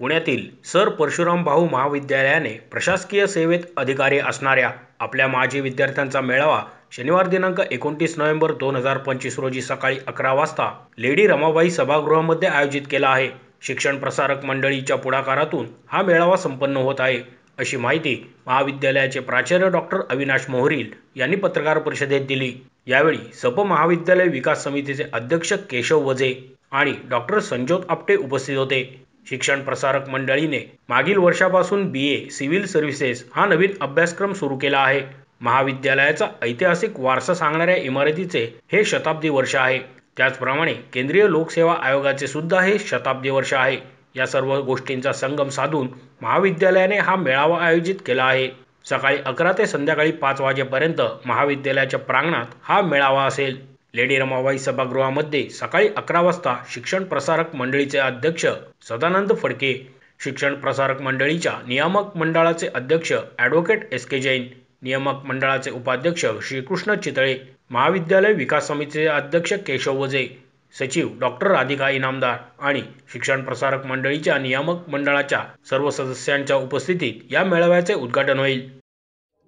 पुण्यातील सर परशुराम भाऊ महाविद्यालयाने प्रशासकीय सेवेत अधिकारी असणाऱ्या आपल्या माजी विद्यार्थ्यांचा मेळावा शनिवार दिनांक 29 नोव्हेंबर 2025 रोजी सकाळी 11 वाजता लेडी रमाबाई सभागृहामध्ये आयोजित केला आहे। शिक्षण प्रसारक मंडळीच्या पुढाकारातून हा मेळावा संपन्न होत आहे, अशी माहिती महाविद्यालयाचे प्राचार्य डॉक्टर अविनाश मोहरील यांनी पत्रकार परिषदेत दिली। यावेळी सप महाविद्यालय विकास समितीचे अध्यक्ष केशव वजे आणि डॉक्टर संजोत आपटे उपस्थित होते। शिक्षण प्रसारक मंडळीने मागील वर्षापासून BA सिव्हिल सर्व्हिसेस हा नवीन अभ्यासक्रम सुरू केला आहे। महाविद्यालयाचा ऐतिहासिक वारसा सांगणाऱ्या इमारतीचे हे शताब्दी वर्ष आहे। त्याचप्रमाणे केंद्रीय लोकसेवा आयोगाचे सुद्धा हे शताब्दी वर्ष आहे। या सर्व गोष्टींचा संगम साधून महाविद्यालयाने हा मेळावा आयोजित केला आहे। सकाळी 11 ते संध्याकाळी 5 वाजेपर्यंत महाविद्यालयाच्या प्रांगणात हा मेळावा असेल। लेडी रमाबाई सभागृहामध्ये सकाळी 11 वाजता शिक्षण प्रसारक मंडळीचे अध्यक्ष सदानंद फडके, शिक्षण प्रसारक मंडळीच्या नियामक मंडळाचे अध्यक्ष ॲडव्होकेट SK जैन, नियामक मंडळाचे उपाध्यक्ष श्रीकृष्ण चितळे, महाविद्यालय विकास समितीचे अध्यक्ष केशव वजे, सचिव डॉक्टर राधिका इनामदार आणि शिक्षण प्रसारक मंडळीच्या नियामक मंडळाच्या सर्व सदस्यांच्या उपस्थितीत या मेळाव्याचे उद्घाटन होईल।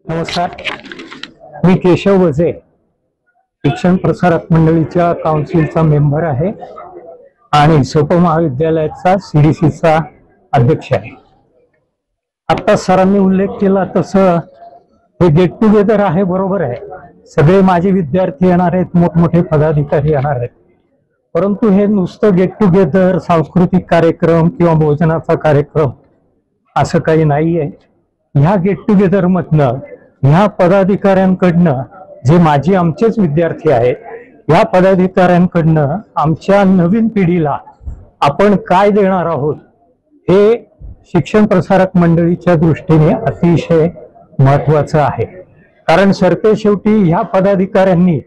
नमस्कार, मी केशव वजे शिक्षण प्रसारक मंडळीच्या काउन्सिलचा मेंबर आहे आणि सप महाविद्यालयाचा CDCचा अध्यक्ष आहे। आता सरांनी उल्लेख केला तसं हे गेट टुगेदर आहे, बरोबर आहे। सगळे माझे विद्यार्थी येणार आहेत, मोठमोठे पदाधिकारी येणार आहेत, परंतु हे नुसतं गेट टुगेदर, सांस्कृतिक कार्यक्रम किंवा भोजनाचा कार्यक्रम असं काही नाहीये। ह्या गेट टुगेदर मधनं ह्या पदाधिकाऱ्यांकडनं जे माझे आमचेच विद्यार्थी आहेत, या पदाधिकाऱ्यांकडनं आमच्या नवीन पिढीला आपण काय देणार आहोत हे शिक्षण प्रसारक मंडळीच्या दृष्टीने अतिशय महत्वाचं आहे। कारण सरते शेवटी ह्या पदाधिकाऱ्यांनी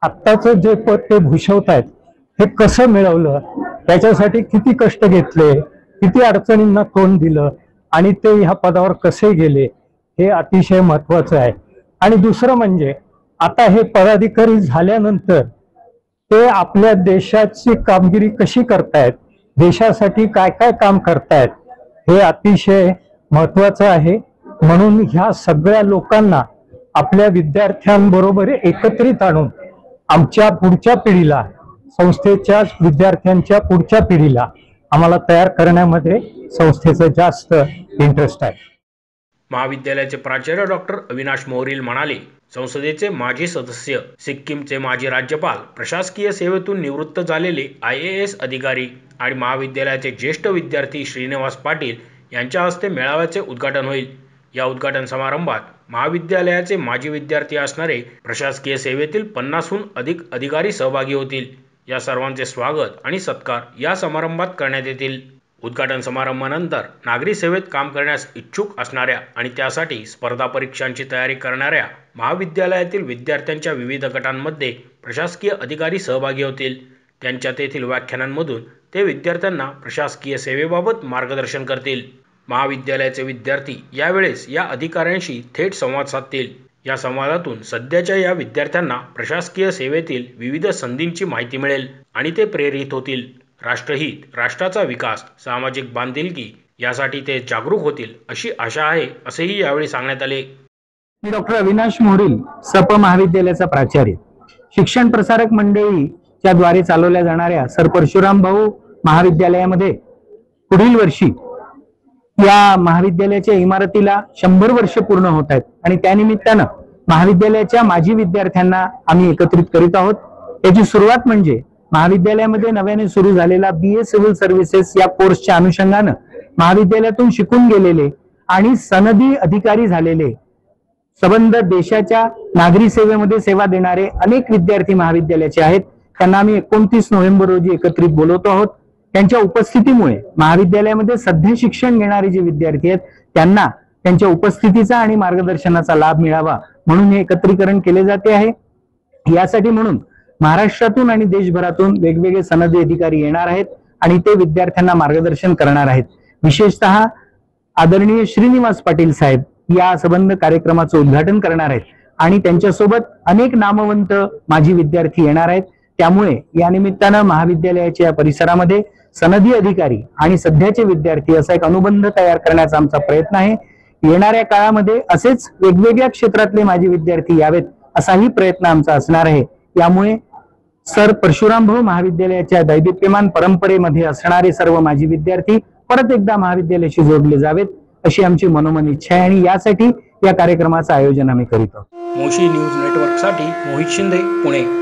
आत्ताचं जे पद ते भूषवतायत हे कसं मिळवलं, त्याच्यासाठी किती कष्ट घेतले, किती अडचणींना तोंड दिलं आणि ते ह्या पदावर कसे गेले हे अतिशय महत्वाचं आहे। आणि दुसरं म्हणजे आता हे पदाधिकारी झाल्यानंतर ते आपल्या देशाची कामगिरी कशी करतायत, देशासाठी काय काय काम करतायत हे अतिशय महत्वाचं आहे। म्हणून ह्या सगळ्या लोकांना आपल्या विद्यार्थ्यांबरोबर एकत्रित आणून आमच्या पुढच्या पिढीला, संस्थेच्या विद्यार्थ्यांच्या पुढच्या पिढीला आम्हाला तयार करण्यामध्ये संस्थेचं जास्त इंटरेस्ट आहे। महाविद्यालयाचे प्राचार्य डॉक्टर अविनाश मोहरील म्हणाले, संसदेचे माजी सदस्य, सिक्कीमचे माजी राज्यपाल, प्रशासकीय सेवेतून निवृत्त झालेले IAS अधिकारी आणि महाविद्यालयाचे ज्येष्ठ विद्यार्थी श्रीनिवास पाटील यांच्या हस्ते मेळाव्याचे उद्घाटन होईल। या उद्घाटन समारंभात महाविद्यालयाचे माजी विद्यार्थी असणारे प्रशासकीय सेवेतील 50हून अधिक अधिकारी सहभागी होतील। या सर्वांचे स्वागत आणि सत्कार या समारंभात करण्यात येतील। उद्घाटन समारंभानंतर नागरी सेवेत काम करण्यास इच्छुक असणाऱ्या आणि त्यासाठी स्पर्धा परीक्षांची तयारी करणाऱ्या महाविद्यालयातील विद्यार्थ्यांच्या विविध गटांमध्ये प्रशासकीय अधिकारी सहभागी होतील। त्यांच्या तेथील व्याख्यानांमधून ते विद्यार्थ्यांना प्रशासकीय सेवेबाबत मार्गदर्शन करतील। महाविद्यालयाचे विद्यार्थी यावेळेस या अधिकाऱ्यांशी थेट संवाद साधतील। या संवादातून सध्याच्या या विद्यार्थ्यांना प्रशासकीय सेवेतील विविध संधींची माहिती मिळेल आणि ते प्रेरित होतील। राष्ट्रहित, राष्ट्राचा विकास, सामाजिक बांधिलकी यासाठी ते जागरूक होतील अशी आशा आहे, असेही यावेळी सांगण्यात आले। मी डॉक्टर अविनाश मोहरील, सप महाविद्यालयाचा प्राचार्य। शिक्षण प्रसारक मंडळीच्या द्वारे चालवल्या जाणाऱ्या सर परशुराम भाऊ महाविद्यालयामध्ये पुढील वर्षी या महाविद्यालयाच्या इमारतीला 100 वर्ष पूर्ण होत आहेत आणि त्यानिमित्तानं महाविद्यालयाच्या माजी विद्यार्थ्यांना आम्ही एकत्रित करीत आहोत। याची सुरुवात म्हणजे महाविद्यालयामध्ये नव्याने सुरू झालेला BA सिव्हिल सर्व्हिसेस या कोर्सच्या अनुषंगानं महाविद्यालयातून शिकून गेलेले आणि सनदी अधिकारी झालेले, संबंध देशाच्या नागरी सेवेमध्ये सेवा देणारे अनेक विद्यार्थी महाविद्यालयाचे आहेत। त्यांना आम्ही 29 नोव्हेंबर रोजी एकत्रित बोलवतो आहोत। त्यांच्या उपस्थितीमुळे महाविद्यालयामध्ये सध्या शिक्षण घेणारे जे विद्यार्थी आहेत त्यांना त्यांच्या उपस्थितीचा आणि मार्गदर्शनाचा लाभ मिळावा म्हणून हे एकत्रीकरण केले जाते आहे। यासाठी म्हणून महाराष्ट्रातून आणि देशभरातून वेगवेगळे सनदी अधिकारी येणार आहेत आणि ते विद्यार्थ्यांना मार्गदर्शन करणार आहेत। विशेषतः आदरणीय श्रीनिवास पाटील साहेब या संबंध कार्यक्रमाचं उद्घाटन करणार आहेत आणि त्यांच्यासोबत अनेक नामवंत माजी विद्यार्थी येणार आहेत। त्यामुळे या निमित्तानं महाविद्यालयाच्या या परिसरामध्ये सनदी अधिकारी आणि सध्याचे विद्यार्थी असा एक अनुबंध तयार करण्याचा आमचा प्रयत्न आहे. येणाऱ्या काळामध्ये असेच वेगवेगळ्या क्षेत्रातले माजी विद्यार्थी यावेत असाही प्रयत्न आमचा असणार आहे. यामुळे सर परशुराम भाऊ महाविद्यालयाच्या दैदिप्यमान परंपरेमध्ये असणारे सर्व माजी विद्यार्थी परत एकदा महाविद्यालयाशी जोडले जावेत अशी आमची मनोमन इच्छा आहे आणि यासाठी या कार्यक्रमाचं आयोजन आम्ही करीत आहोत. मोशी न्यूज नेटवर्कसाठी मोहित शिंदे, पुणे.